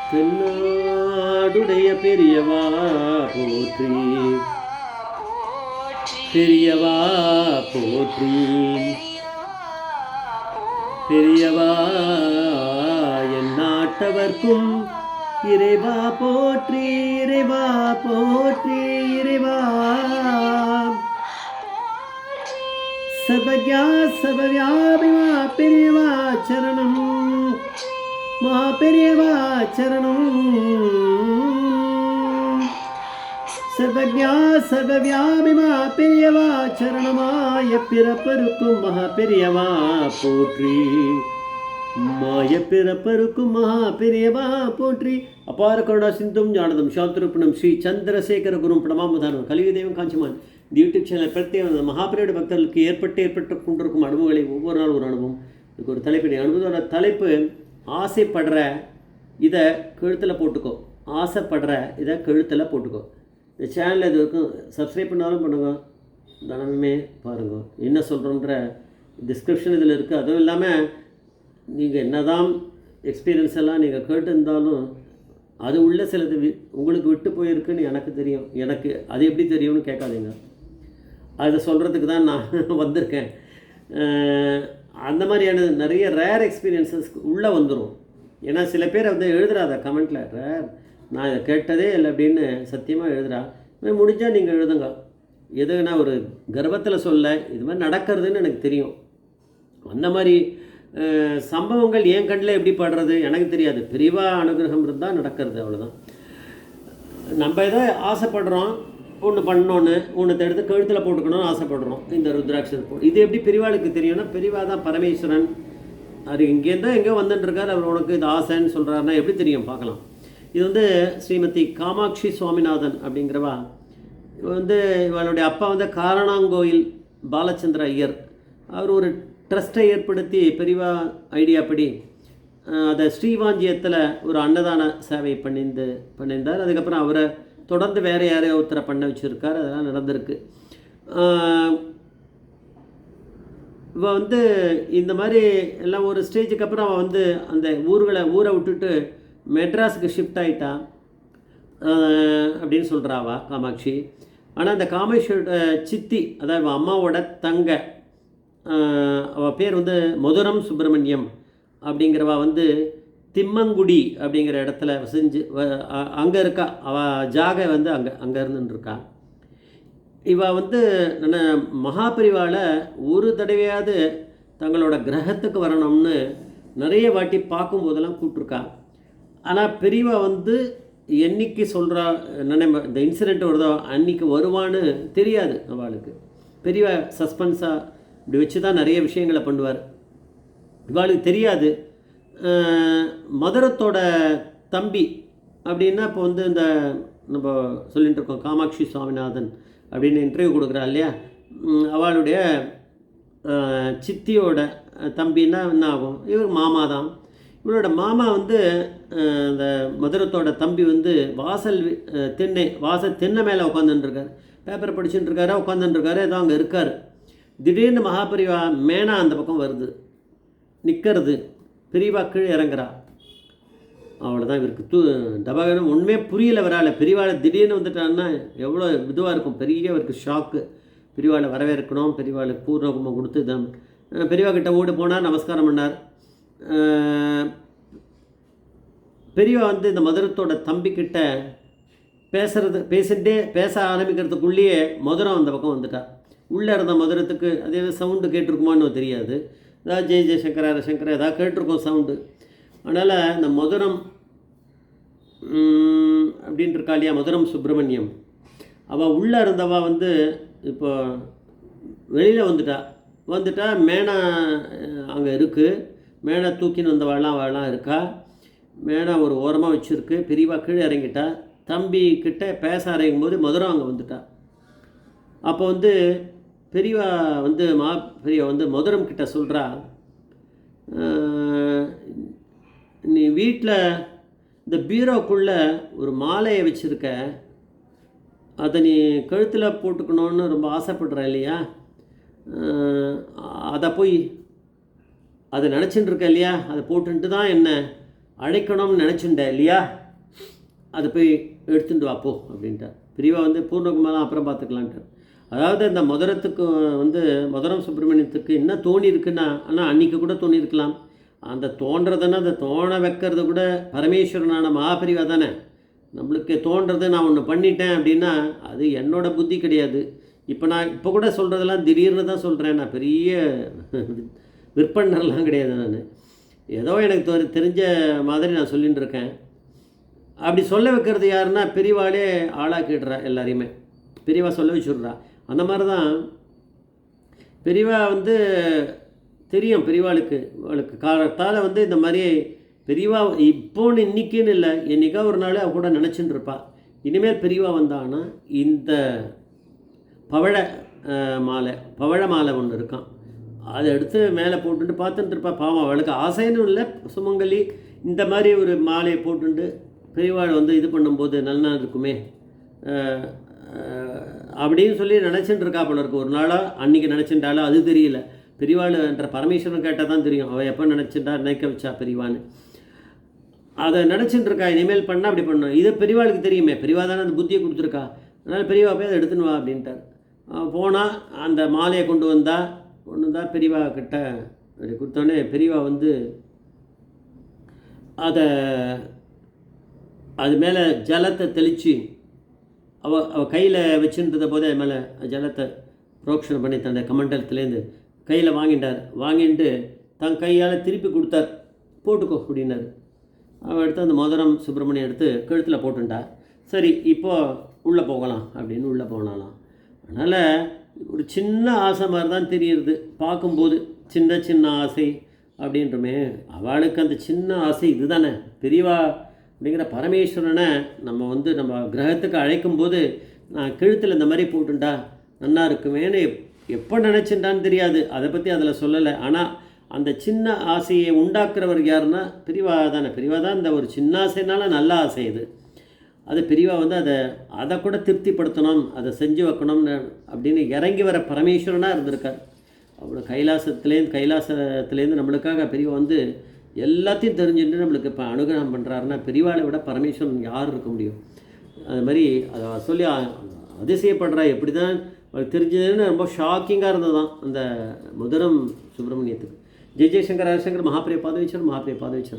தென்னாடுடைய பெரியவா போற்றி, பெரியவா போற்றி, பெரியவா என் நாட்டவர்க்கும் இறைவா போற்றி, இறைவா போற்றி, இறைவா சர்வஜா சர்வவியாபிமா பெரியவா சரணம், மா பெரியவா சரணம். சர்வஜா சர்வவியாபிமா பெரியவா சரணமாய பிறப்பருக்கும் மகா பெரியவா போற்றி, மாய பிறப்பருக்கும் மகா பெரியவா போற்றி. அபார கருணா சிந்தும் ஞானதம் சாந்திரூபணம் ஸ்ரீ சந்திரசேகர குரும் பிரணமாமுதானம் கலியுதேவம் காஞ்சிமான் இந்த யூடியூப் சேனல் பிரத்யேக மகாபெரியோட பக்தர்களுக்கு ஏற்பட்டு கொண்டிருக்கும் அனுபவங்களை ஒவ்வொரு நாள் ஒரு அனுபவம். இதுக்கு ஒரு தலைப்பு, அனுபவத்தோட தலைப்பு ஆசைப்படுற இதை கழுத்தில் போட்டுக்கோ, ஆசைப்படுற இதை கழுத்தில் போட்டுக்கோ. இந்த சேனலில் இது வரைக்கும் சப்ஸ்கிரைப் பண்ணாலும் பண்ணுங்க, தினமுமே பாருங்க. என்ன சொல்கிறோன்ற டிஸ்கிரிப்ஷன் இதில் இருக்குது. அதுவும் இல்லாமல் நீங்கள் என்ன தான் எக்ஸ்பீரியன்ஸ் எல்லாம் நீங்கள் கேட்டுருந்தாலும் அது உள்ள சிலது உங்களுக்கு விட்டு போயிருக்குன்னு எனக்கு தெரியும். எனக்கு அது எப்படி தெரியும்னு கேட்காதீங்க, அதை சொல்கிறதுக்கு தான் நான் வந்திருக்கேன். அந்த மாதிரியான நிறைய ரேர் எக்ஸ்பீரியன்ஸஸ் உள்ளே வந்துடும். ஏன்னா சில பேர் வந்து எழுதுறாத கமெண்ட்டில், ரேர் நான் இதை கேட்டதே இல்லை அப்படின்னு சத்தியமாக எழுதுறா. முடிஞ்சால் நீங்கள் எழுதுங்க. எதுனா ஒரு கர்வத்தில் சொல்ல, இது மாதிரி நடக்கிறதுன்னு எனக்கு தெரியும். அந்த மாதிரி சம்பவங்கள் என் கண்ணில் எப்படி படுறது எனக்கு தெரியாது. பெரியவா அனுகிரகம் இருந்தால் நடக்கிறது, அவ்வளோதான். நம்ம எதோ ஆசைப்படுறோம், ஒன்று பண்ணோன்னு ஒன்று எடுத்து கழுத்தில் போட்டுக்கணும்னு ஆசைப்படுறோம். இந்த ருத்ராட்சத்தை போட்டு இது எப்படி பெரியவாளுக்கு தெரியும்னா, பெரியவா தான் பரமேஸ்வரன், அது இங்கேருந்தோ எங்கேயோ வந்துட்டுருக்கார், அவர் உனக்கு இது ஆசைன்னு சொல்கிறாருன்னா எப்படி தெரியும் பார்க்கலாம். இது வந்து ஸ்ரீமதி காமாட்சி சுவாமிநாதன் அப்படிங்கிறவா. வந்து இவளுடைய அப்பா வந்து காரணாங்கோயில் பாலச்சந்திர ஐயர். அவர் ஒரு ட்ரஸ்ட்டை ஏற்படுத்தி பெரியவா ஐடியாப்படி அதை ஸ்ரீவாஞ்சியத்தில் ஒரு அன்னதான சேவை பண்ணியிருந்தார். அதுக்கப்புறம் அவரை தொடர்ந்து வேறு யாரையோ ஒருத்தரை பண்ண வச்சுருக்கார். அதெல்லாம் நடந்திருக்கு. இவள் வந்து இந்த மாதிரி எல்லாம் ஒரு ஸ்டேஜுக்கு அப்புறம் அவள் வந்து அந்த ஊரை விட்டுட்டு மெட்ராஸுக்கு ஷிஃப்ட் ஆகிட்டா அப்படின்னு சொல்கிறாவா காமாட்சி. ஆனால் அந்த காமேஸ்வரோட சித்தி, அதாவது அம்மாவோட தங்க, அவள் பேர் வந்து மதுரம் சுப்பிரமணியம் அப்படிங்கிறவா வந்து திம்மங்குடி அப்படிங்கிற இடத்துல செஞ்சு அங்கே இருக்கா. அவள் ஜாகை வந்து அங்கே இருந்துருக்கா. இவள் வந்து மகாபரிவாவில் ஒரு தடவையாவது தங்களோட கிரகத்துக்கு வரணும்னு நிறைய வாட்டி பார்க்கும்போதெல்லாம் கூப்பிட்ருக்கா. ஆனால் பெரியவா வந்து என்னைக்கு சொல்கிறா, இந்த இன்சிடெண்ட் வருதோ அன்றைக்கி வருவான்னு தெரியாது அவளுக்கு. பெரியவா சஸ்பென்ஸாக இப்படி வச்சு தான் நிறைய விஷயங்களை பண்ணுவார். இவாளுக்கு தெரியாது. மதுரத்தோட தம்பி அப்படின்னா இப்போ வந்து இந்த நம்ம சொல்லிகிட்டு இருக்கோம் காமாட்சி சுவாமிநாதன் அப்படின்னு இன்டர்வியூ கொடுக்குறா இல்லையா, அவளுடைய சித்தியோட தம்பின்னா என்ன ஆகும், இவர் மாமா தான். இவளோட மாமா வந்து இந்த மதுரத்தோட தம்பி வந்து வாசல் தென்னை மேலே உட்காந்துட்டுருக்கார், பேப்பர் படிச்சுட்டுருக்காரா உட்காந்துட்டுருக்காரு, ஏதோ அங்கே இருக்கார். திடீர்னு மகாபரிவா மேனா அந்த பக்கம் வருது, நிற்கிறது. பெரியவா கீழே இறங்குறா. அவ்வளோதான். இவருக்கு டபாகரம் ஒன்றுமே புரியல. வரால பெரியவாளை திடீர்னு வந்துட்டான்னா எவ்வளோ இதுவாக இருக்கும். பெரிய அவருக்கு ஷாக்கு. பெரியவாளை வரவேற்கணும், பெரியவாளுக்கு பூர்ணகுமம் கொடுத்து தான் பெரியவா கிட்ட ஓடி போனார், நமஸ்காரம் பண்ணார். பெரியவா வந்து இந்த மதுரத்தோட தம்பிக்கிட்ட பேச ஆரம்பிக்கிறதுக்குள்ளேயே மதுரம் அந்த பக்கம் வந்துட்டா. உள்ளே இருந்த மதுரத்துக்கு அதே சவுண்டு கேட்டிருக்குமான்னு தெரியாது. ஏதாவது ஜெய ஜெயசங்கரா சங்கரா ஏதாவது கேட்டிருக்கோம் சவுண்டு. அதனால் இந்த மதுரம் அப்படின்ட்டு இருக்கா இல்லையா, மதுரம் சுப்பிரமணியம், அவள் உள்ளே இருந்தவா வந்து இப்போ வெளியில் வந்துட்டா. மேனா அங்கே இருக்குது. மேனா தூக்கின்னு அவள்லாம் இருக்கா. மேனா ஒரு ஓரமாக வச்சுருக்கு. பெரியவா கீழே இறங்கிட்டா. தம்பி கிட்ட பேச ஆரம்பிக்கும் போது மதுரம் அங்கே வந்துட்டா. அப்போ வந்து பெரியவா வந்து பெரியவா வந்து மதுரம் கிட்ட சொல்கிறா, நீ வீட்டில் இந்த பீரோக்குள்ளே ஒரு மாலையை வச்சுருக்க, அதை நீ கழுத்தில் போட்டுக்கணுன்னு ரொம்ப ஆசைப்படுற இல்லையா, அதை போய் அதை நினச்சின்னு இருக்க இல்லையா, அதை போட்டுன்ட்டு தான் என்ன அழைக்கணும்னு நினச்சிட்டேன் இல்லையா, அதை போய் எடுத்துட்டு வாப்போ அப்படின்ட்டார். பெரியவா வந்து பூர்ணகுமாரம் அப்புறம் பார்த்துக்கலான்ட்டார். அதாவது அந்த மதுரத்துக்கு வந்து மதுரம் சுப்பிரமணியத்துக்கு என்ன தோணி இருக்குன்னா, ஆனால் அன்றைக்கி கூட தோணி இருக்கலாம். அந்த தோன்றதுன்னா அந்த தோண வைக்கிறது கூட பரமேஸ்வரனான மகாபெரிவா தானே. நம்மளுக்கு தோன்றது நான் ஒன்று பண்ணிட்டேன் அப்படின்னா அது என்னோடய புத்தி கிடையாது. இப்போ கூட சொல்கிறதெல்லாம் திடீர்னு தான் சொல்கிறேன். நான் பெரிய விற்பனர்லாம் கிடையாது. நான் ஏதோ எனக்கு தெரிஞ்ச மாதிரி நான் சொல்லிகிட்டு இருக்கேன். அப்படி சொல்ல வைக்கிறது யாருன்னா பெரியவாளே ஆளாக்கிடுறா எல்லாரையுமே. பெரியவா சொல்ல வச்சுடுறா. அந்த மாதிரி தான் பெரியவா வந்து தெரியும் பெரியவாளுக்கு காலத்தால் வந்து இந்த மாதிரி பெரியவா இப்போன்னு இன்றைக்கின்னு இல்லை, என்றைக்கா ஒரு நாள் அவ கூட நினச்சின்னு இருப்பா. இனிமேல் பெரியவா வந்தான்னா இந்த பவழ மாலை ஒன்று இருக்கான், அதை எடுத்து மேலே போட்டுட்டு பார்த்துட்டு இருப்பா. பாவம் அவளுக்கு ஆசைன்னு இல்லை, சுமங்கலி இந்த மாதிரி ஒரு மாலையை போட்டுட்டு பெரியவாள் வந்து இது பண்ணும்போது நல்லா இருக்குமே அப்படின்னு சொல்லி நினச்சிட்டு இருக்கா போல இருக்கு. ஒரு நாளாக அன்றைக்கி நினச்சிட்டாலும் அது தெரியல. பெரியவாள் என்ற பரமேஸ்வரன் கேட்டால் தான் தெரியும் அவள் எப்போ நினச்சிட்டா நினைக்க வச்சா பெரியவான்னு. அதை நினச்சிட்டு இருக்கா, இனிமேல் பண்ணால் அப்படி பண்ணணும். இது பெரியவாளுக்கு தெரியுமே, பெரியவா தானே அந்த புத்தியை கொடுத்துருக்கா. அதனால் பெரியவா போய் அதை எடுத்துன்னு வா அப்படின்ட்டார். போனால் அந்த மாலையை கொண்டு வந்தால் பெரியவா கிட்ட அப்படி கொடுத்தோடனே பெரியவா வந்து அது மேலே ஜலத்தை தெளித்து அவள் கையில் வச்சுருந்த போதே அது மேலே ஜலத்தை புரோக்ஷனை பண்ணி தந்த கமண்டலத்துலேருந்து கையில் வாங்கிட்டு தன் கையால் திருப்பி கொடுத்தார். போட்டுக்கோ அப்படின்னாரு. அவள் எடுத்து அந்த மதுரம் சுப்பிரமணியம் எடுத்து கழுத்தில் போட்டுட்டா. சரி இப்போது உள்ளே போகலாம் அப்படின்னு உள்ளே போனாலாம். அதனால் ஒரு சின்ன ஆசை மாதிரி தான் தெரியுது பார்க்கும்போது, சின்ன ஆசை அப்படின்றமே. அவளுக்கு அந்த சின்ன ஆசை இது தானே. பெரியவா அப்படிங்கிற பரமேஸ்வரனை நம்ம கிரகத்துக்கு அழைக்கும்போது நான் கழுத்தில் இந்த மாதிரி போட்டுட்டா நல்லா இருக்குமேனு எப்போ நினச்சிட்டான்னு தெரியாது. அதை பற்றி அதில் சொல்லலை. ஆனால் அந்த சின்ன ஆசையை உண்டாக்குறவர் யாருன்னா பெரியவா தானே. பெரியவா தான் இந்த ஒரு சின்ன ஆசைனால நல்ல ஆசை இது. அது பெரியவா வந்து அதை கூட திருப்திப்படுத்தணும், அதை செஞ்சு வைக்கணும்னு அப்படின்னு இறங்கி வர பரமேஸ்வரனாக இருந்திருக்கார். அவ்வளோ கைலாசத்துலேருந்து நம்மளுக்காக பெரியவா வந்து எல்லாத்தையும் தெரிஞ்சுட்டு நம்மளுக்கு இப்போ அனுகிரகம் பண்ணுறாருன்னா பெரியவாளை விட பரமேஸ்வரன் யார் இருக்க முடியும்? அது மாதிரி அதை சொல்லி அதிசயப்படுறா. எப்படி தான் தெரிஞ்சதுன்னு ரொம்ப ஷாக்கிங்காக இருந்தது தான் அந்த மதுரம் சுப்பிரமணியத்துக்கு. ஜெய் ஜெய்சங்கர் ஹரிசங்கர் மகாபிரிய பாதவீச்சர்.